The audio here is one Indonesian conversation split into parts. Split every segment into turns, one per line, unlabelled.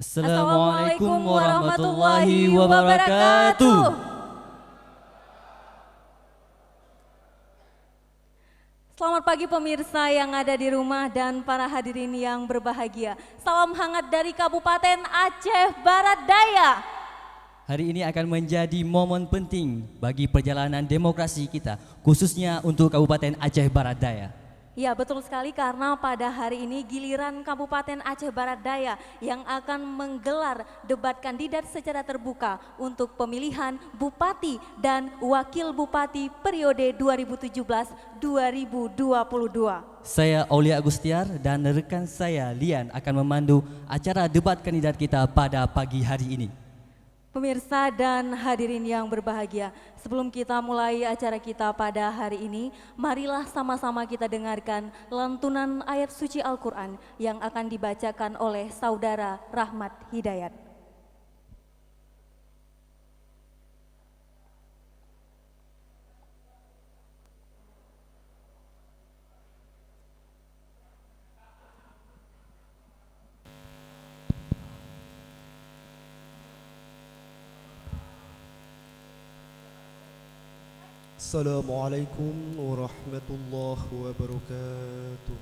Assalamualaikum warahmatullahi wabarakatuh. Selamat pagi pemirsa yang ada di rumah dan para hadirin yang berbahagia. Salam hangat dari Kabupaten Aceh Barat Daya.
Hari ini akan menjadi momen penting bagi perjalanan demokrasi kita, khususnya untuk Kabupaten Aceh Barat Daya.
Ya, betul sekali, karena pada hari ini giliran Kabupaten Aceh Barat Daya yang akan menggelar debat kandidat secara terbuka untuk pemilihan Bupati dan Wakil Bupati periode 2017-2022.
Saya Aulia Agustiar dan rekan saya Lian akan memandu acara debat kandidat kita pada pagi hari ini.
Pemirsa dan hadirin yang berbahagia, sebelum kita mulai acara kita pada hari ini, marilah sama-sama kita dengarkan lantunan ayat suci Al-Quran yang akan dibacakan oleh Saudara Rahmat Hidayat.
Assalamualaikum warahmatullahi wabarakatuh.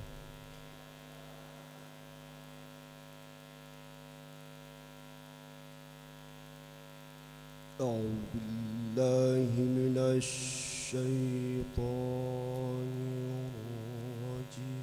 أعوذ بالله من الشيطان الرجيم.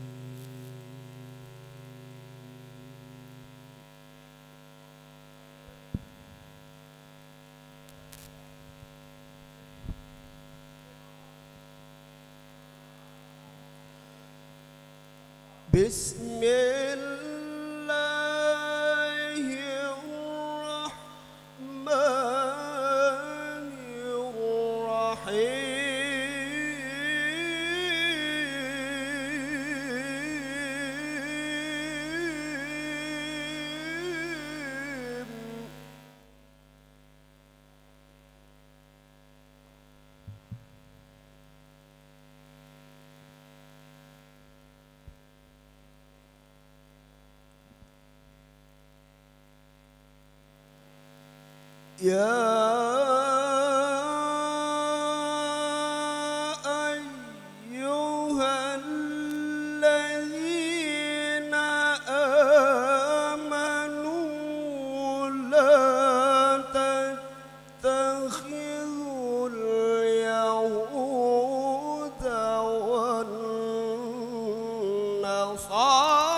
بسم الله الرحمن الرحيم. يا أيها الذين آمنوا لا تتخذوا اليهود والنصارى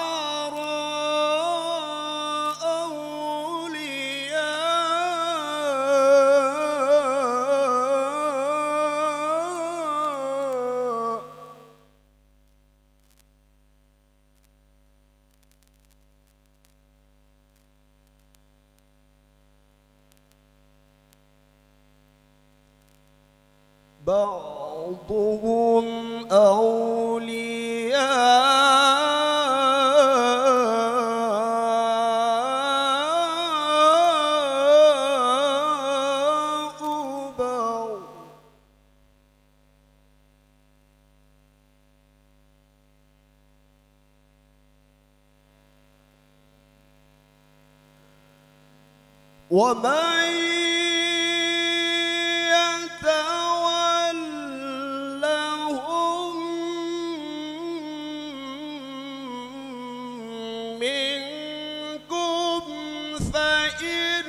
بعضهم أولياء بعض ومن يتولهم منكم فإنه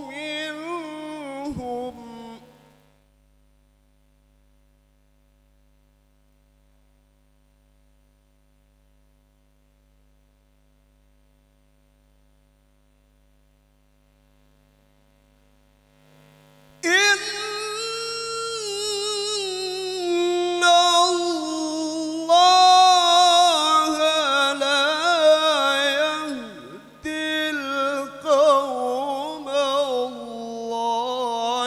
منهم. إن الله لا يهدي القوم الظالمين.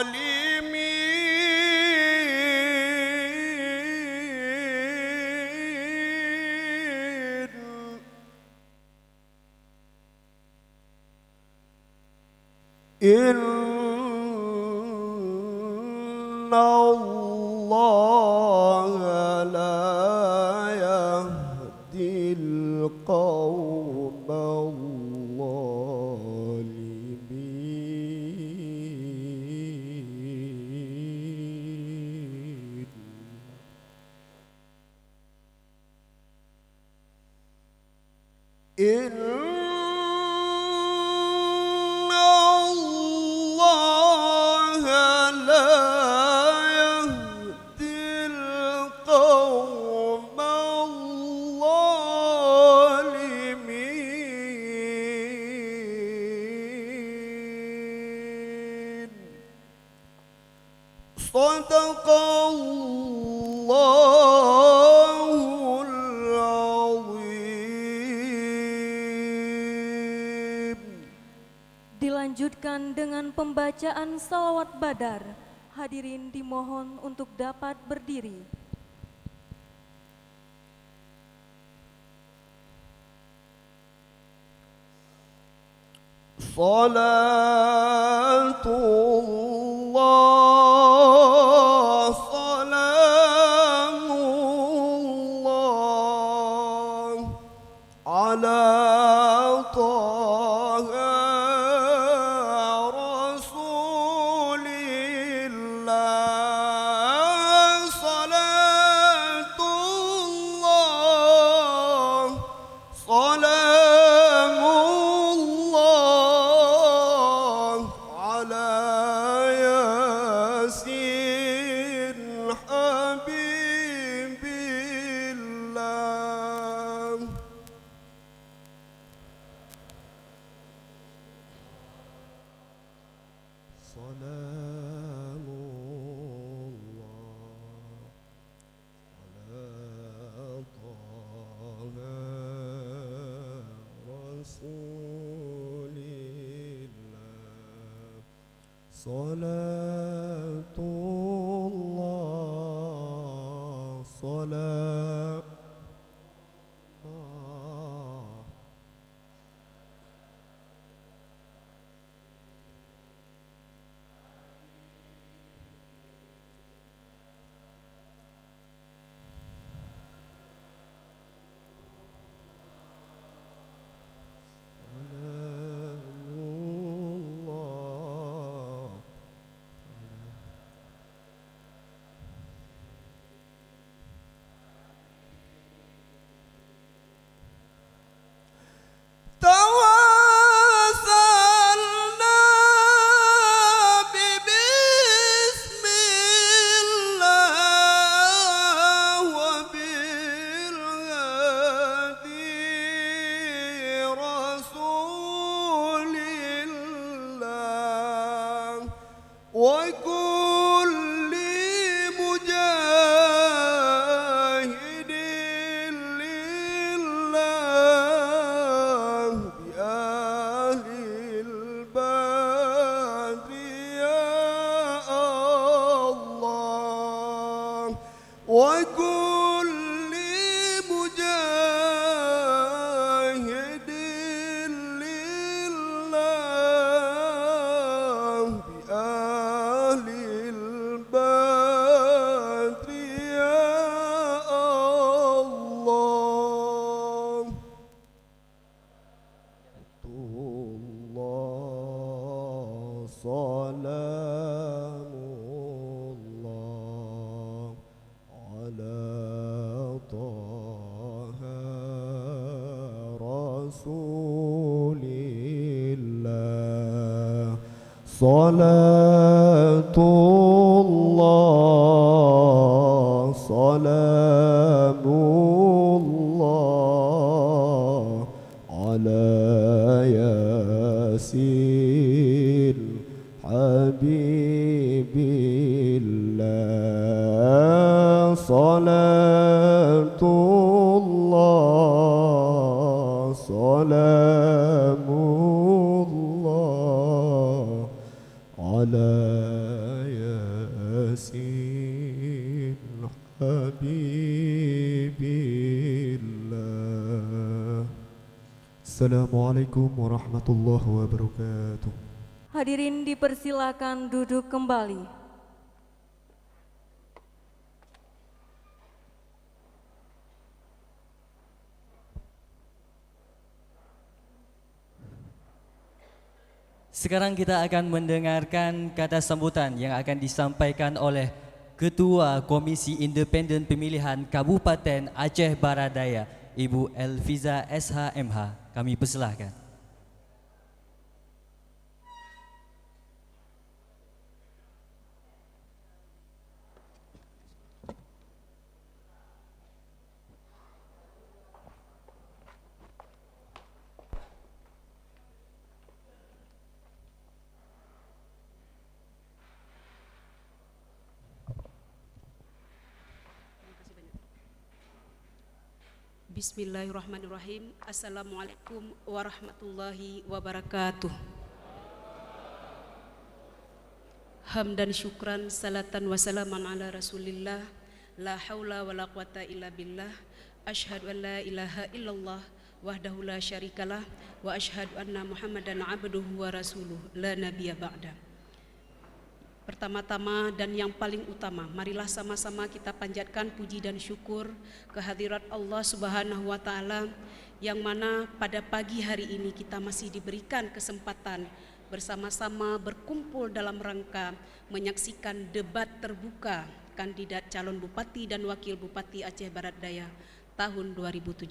إن الله لا يهدي القوم الظالمين إن الله لا يهدي القوم الظالمين صدق الله العظيم.
Dilanjutkan dengan pembacaan salawat badar. Hadirin dimohon untuk dapat berdiri.
Salatullah, salamullah ala Taha Rasulillah. Salatullah, salamullah ala Yasin Habibillah. Salatullah, salam. Tawassalna bismillah wa bil hadi rasulillah wa kulli mujahidin lillah bi ahlil badri ya Allah wa kulli mujahidin lillah bi ahlil badri ya Allah. Tullah salamullah ala Taha Rasulillah. Salatullah, salamullah ala Yasin Habibillah. Salatullah, salamullah ala Yasin Habibillah. Assalamualaikum warahmatullahi wabarakatuh.
Hadirin dipersilakan duduk kembali.
Sekarang kita akan mendengarkan kata sambutan yang akan disampaikan oleh Ketua Komisi Independen Pemilihan Kabupaten Aceh Barat Daya, Ibu Elfiza SHMH. Kami persilahkan.
Bismillahirrahmanirrahim. Assalamualaikum warahmatullahi wabarakatuh. Hamdan syukran salatan wa salaman ala rasulillah. La hawla wa la quwata illa billah. Ashhadu an la ilaha illallah wahdahu la syarikalah. Wa ashhadu anna muhammadan abduhu wa rasuluh la nabiyya ba'da. Pertama-tama dan yang paling utama, marilah sama-sama kita panjatkan puji dan syukur kehadirat Allah Subhanahu wa Ta'ala, yang mana pada pagi hari ini kita masih diberikan kesempatan bersama-sama berkumpul dalam rangka menyaksikan debat terbuka kandidat calon Bupati dan Wakil Bupati Aceh Barat Daya tahun 2017.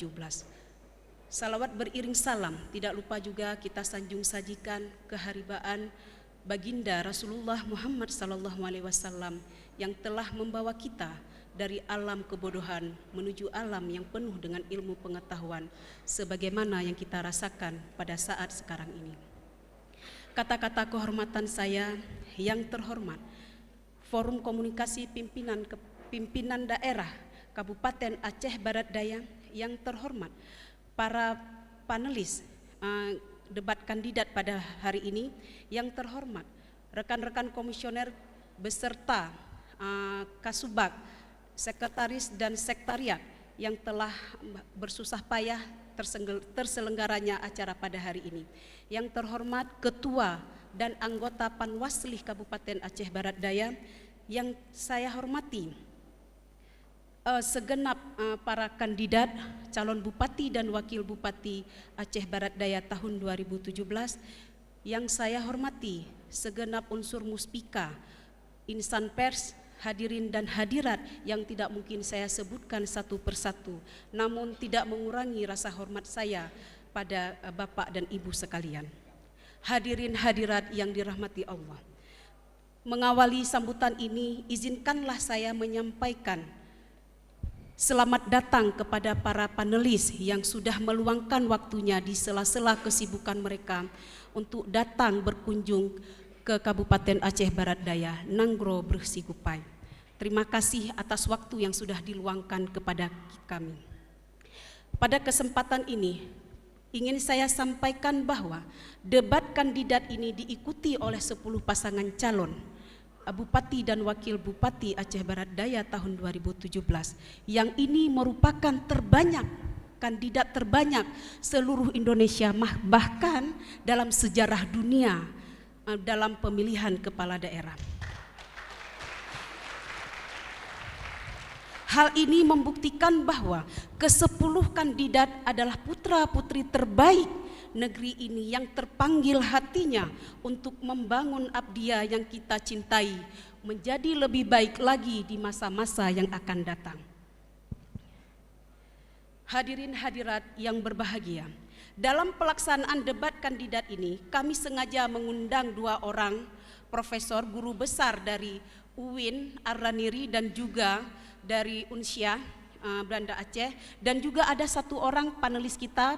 Salawat beriring salam, tidak lupa juga kita sanjung sajikan keharibaan Baginda Rasulullah Muhammad SAW yang telah membawa kita dari alam kebodohan menuju alam yang penuh dengan ilmu pengetahuan, sebagaimana yang kita rasakan pada saat sekarang ini. Kata-kata kehormatan saya yang terhormat, Forum Komunikasi Pimpinan Daerah Kabupaten Aceh Barat Daya yang terhormat, para panelis debat kandidat pada hari ini yang terhormat, rekan-rekan komisioner beserta Kasubag, sekretaris dan sekretariat yang telah bersusah payah terselenggaranya acara pada hari ini. Yang terhormat Ketua dan anggota Panwaslih Kabupaten Aceh Barat Daya yang saya hormati, segenap para kandidat calon Bupati dan Wakil Bupati Aceh Barat Daya tahun 2017, yang saya hormati segenap unsur muspika, insan pers, hadirin dan hadirat yang tidak mungkin saya sebutkan satu persatu, namun tidak mengurangi rasa hormat saya pada Bapak dan Ibu sekalian. Hadirin hadirat yang dirahmati Allah, mengawali sambutan ini izinkanlah saya menyampaikan selamat datang kepada para panelis yang sudah meluangkan waktunya di sela-sela kesibukan mereka untuk datang berkunjung ke Kabupaten Aceh Barat Daya, Nanggro Bersikupai. Terima kasih atas waktu yang sudah diluangkan kepada kami. Pada kesempatan ini, ingin saya sampaikan bahwa debat kandidat ini diikuti oleh 10 pasangan calon Bupati dan Wakil Bupati Aceh Barat Daya tahun 2017, yang ini merupakan terbanyak, kandidat terbanyak seluruh Indonesia, bahkan dalam sejarah dunia dalam pemilihan kepala daerah. Hal ini membuktikan bahwa ke-10 kandidat adalah putra-putri terbaik negeri ini yang terpanggil hatinya untuk membangun Abdia yang kita cintai menjadi lebih baik lagi di masa-masa yang akan datang. Hadirin hadirat yang berbahagia, dalam pelaksanaan debat kandidat ini kami sengaja mengundang 2 orang profesor guru besar dari UIN Ar-Raniri dan juga dari Unsyah Belanda Aceh, dan juga ada 1 orang panelis kita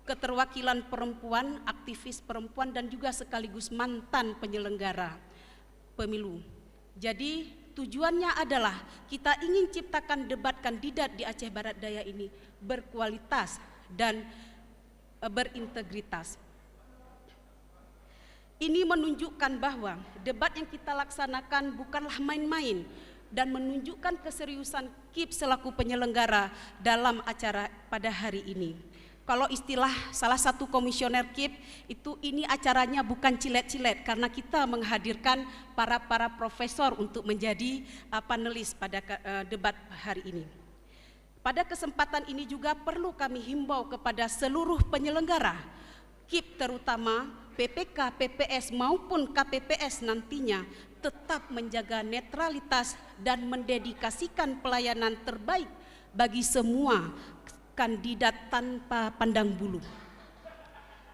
keterwakilan perempuan, aktivis perempuan, dan juga sekaligus mantan penyelenggara pemilu. Jadi tujuannya adalah kita ingin ciptakan debat kandidat di Aceh Barat Daya ini berkualitas dan berintegritas. Ini menunjukkan bahwa debat yang kita laksanakan bukanlah main-main dan menunjukkan keseriusan KIP selaku penyelenggara dalam acara pada hari ini. Kalau istilah salah satu komisioner KIP itu, ini acaranya bukan cilet-cilet karena kita menghadirkan para profesor untuk menjadi panelis pada debat hari ini. Pada kesempatan ini juga perlu kami himbau kepada seluruh penyelenggara KIP terutama PPK, PPS maupun KPPS nantinya tetap menjaga netralitas dan mendedikasikan pelayanan terbaik bagi semua kandidat tanpa pandang bulu.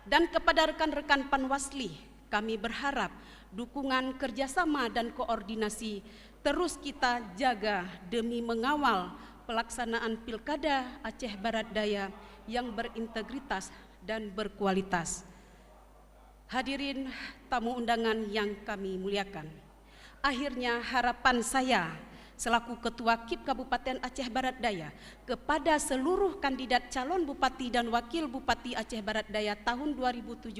Dan kepada rekan-rekan Panwasli, kami berharap dukungan kerjasama dan koordinasi terus kita jaga demi mengawal pelaksanaan Pilkada Aceh Barat Daya yang berintegritas dan berkualitas. Hadirin tamu undangan yang kami muliakan, akhirnya harapan saya selaku Ketua KIP Kabupaten Aceh Barat Daya kepada seluruh kandidat calon Bupati dan Wakil Bupati Aceh Barat Daya tahun 2017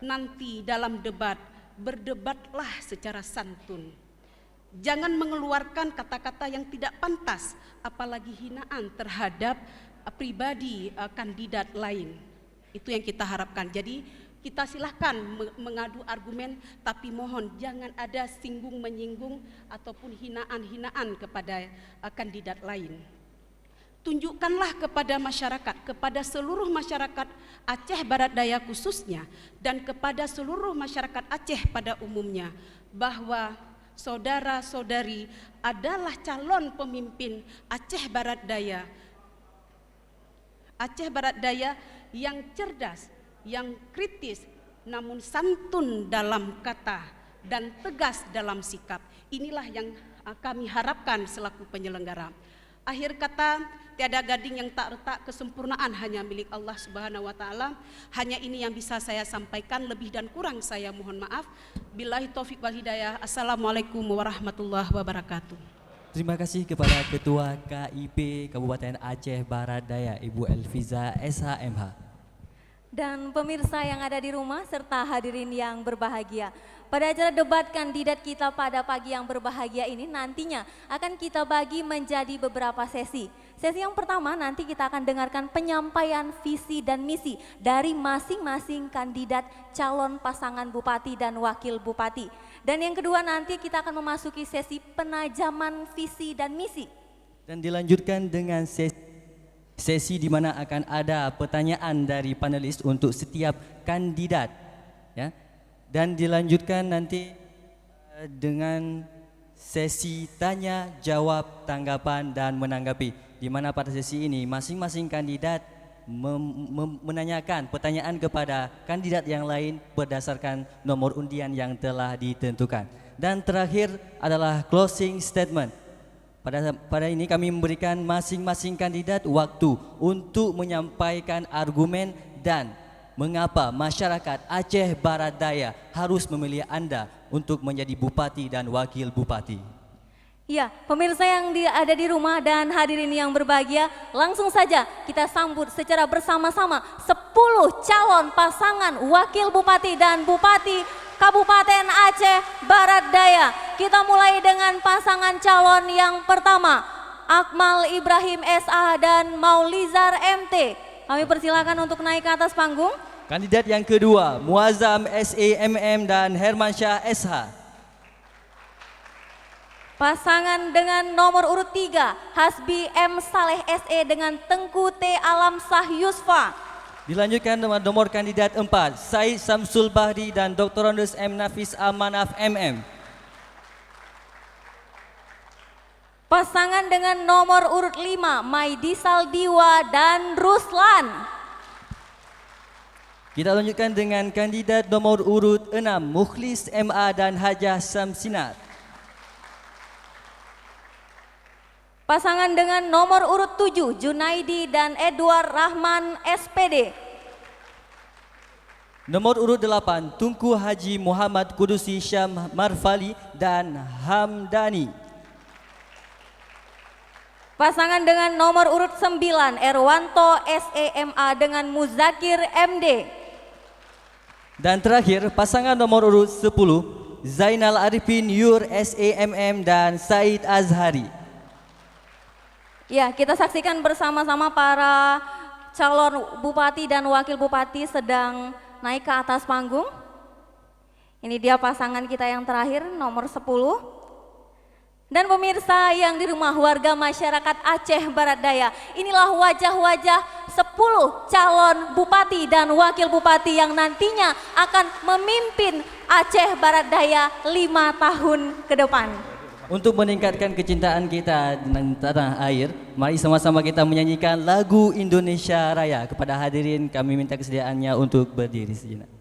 nanti dalam debat, berdebatlah secara santun. Jangan mengeluarkan kata-kata yang tidak pantas, apalagi hinaan terhadap pribadi kandidat lain. Itu yang kita harapkan. Jadi kita silahkan mengadu argumen, tapi mohon jangan ada singgung menyinggung ataupun hinaan-hinaan kepada kandidat lain. Tunjukkanlah kepada masyarakat, kepada seluruh masyarakat Aceh Barat Daya khususnya, dan kepada seluruh masyarakat Aceh pada umumnya, bahwa saudara-saudari adalah calon pemimpin Aceh Barat Daya. Aceh Barat Daya yang cerdas, yang kritis, namun santun dalam kata dan tegas dalam sikap. Inilah yang kami harapkan selaku penyelenggara. Akhir kata, tiada gading yang tak retak, kesempurnaan hanya milik Allah Subhanahu wa taala. Hanya ini yang bisa saya sampaikan, lebih dan kurang saya mohon maaf. Billahi taufik wal hidayah. Assalamualaikum warahmatullahi wabarakatuh.
Terima kasih kepada Ketua KIP Kabupaten Aceh Barat Daya, Ibu Elfiza SHMH.
Dan pemirsa yang ada di rumah serta hadirin yang berbahagia, pada acara debat kandidat kita pada pagi yang berbahagia ini nantinya akan kita bagi menjadi beberapa sesi. Sesi yang pertama nanti kita akan dengarkan penyampaian visi dan misi dari masing-masing kandidat calon pasangan bupati dan wakil bupati. Dan yang kedua nanti kita akan memasuki sesi penajaman visi dan misi.
Dan dilanjutkan dengan sesi di mana akan ada pertanyaan dari panelis untuk setiap kandidat, ya. Dan dilanjutkan nanti dengan sesi tanya jawab, tanggapan dan menanggapi, di mana pada sesi ini masing-masing kandidat menanyakan pertanyaan kepada kandidat yang lain berdasarkan nomor undian yang telah ditentukan. Dan terakhir adalah closing statement. Pada ini kami memberikan masing-masing kandidat waktu untuk menyampaikan argumen dan mengapa masyarakat Aceh Barat Daya harus memilih Anda untuk menjadi bupati dan wakil bupati.
Ya, pemirsa yang ada di rumah dan hadirin yang berbahagia, langsung saja kita sambut secara bersama-sama 10 calon pasangan wakil bupati dan bupati Kabupaten Aceh Barat Daya. Kita mulai dengan pasangan calon yang pertama, Akmal Ibrahim SA dan Maulizar MT. Kami persilakan untuk naik ke atas panggung.
Kandidat yang kedua, Muazzam SAMM dan Hermansyah SH.
Pasangan dengan nomor urut 3, Hasbi M. Saleh SE dengan Tengku T. Alam Sah Yusfa.
Dilanjutkan dengan nomor kandidat 4, Said Samsul Bahri dan Dr. Andes M. Nafis Amanaf MM.
Pasangan dengan nomor urut 5, Maidi Saldiwa dan Ruslan.
Kita lanjutkan dengan kandidat nomor urut 6, Mukhlis MA dan Hajah Samsinat.
Pasangan dengan nomor urut 7, Junaidi dan Edward Rahman SPD.
Nomor urut 8, Tunku Haji Muhammad Kudusi Syam Marfali dan Hamdani.
Pasangan dengan nomor urut 9, Erwanto SEMA dengan Muzakir MD.
Dan terakhir, pasangan nomor urut 10, Zainal Arifin Yur SAMM dan Said Azhari.
Ya, kita saksikan bersama-sama para calon bupati dan wakil bupati sedang naik ke atas panggung. Ini dia pasangan kita yang terakhir, nomor 10. Dan pemirsa yang di rumah, warga masyarakat Aceh Barat Daya, inilah wajah-wajah 10 calon bupati dan wakil bupati yang nantinya akan memimpin Aceh Barat Daya 5 tahun ke depan.
Untuk meningkatkan kecintaan kita dengan tanah air, mari sama-sama kita menyanyikan lagu Indonesia Raya. Kepada hadirin kami minta kesediaannya untuk berdiri sejenak.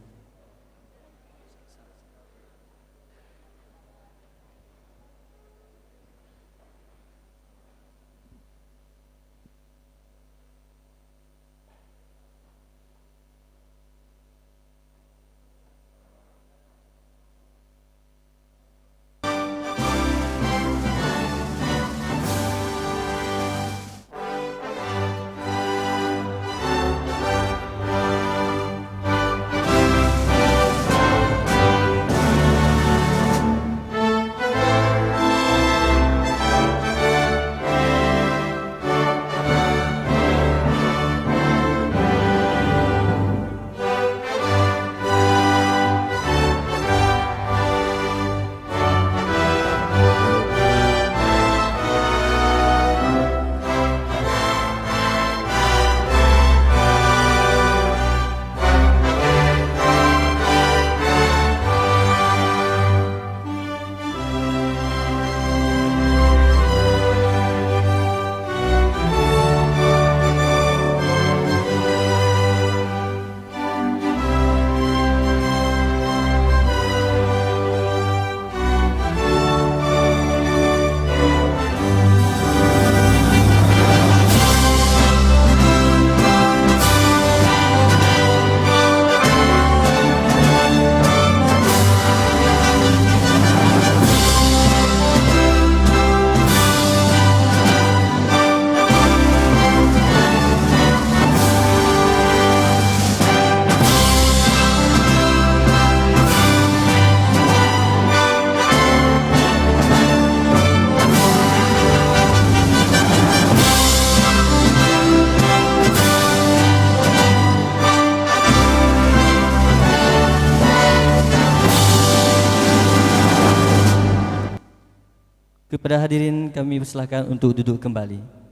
Kepada hadirin kami persilahkan untuk duduk kembali.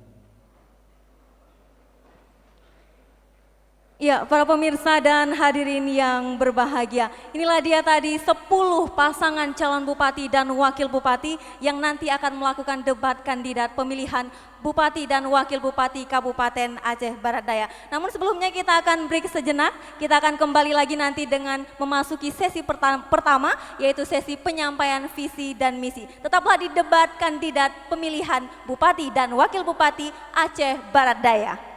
Ya, para pemirsa dan hadirin yang berbahagia, inilah dia tadi 10 pasangan calon bupati dan wakil bupati yang nanti akan melakukan debat kandidat pemilihan bupati dan wakil bupati Kabupaten Aceh Barat Daya. Namun sebelumnya kita akan break sejenak, kita akan kembali lagi nanti dengan memasuki sesi pertama, yaitu sesi penyampaian visi dan misi. Tetaplah di debat kandidat pemilihan bupati dan wakil bupati Aceh Barat Daya.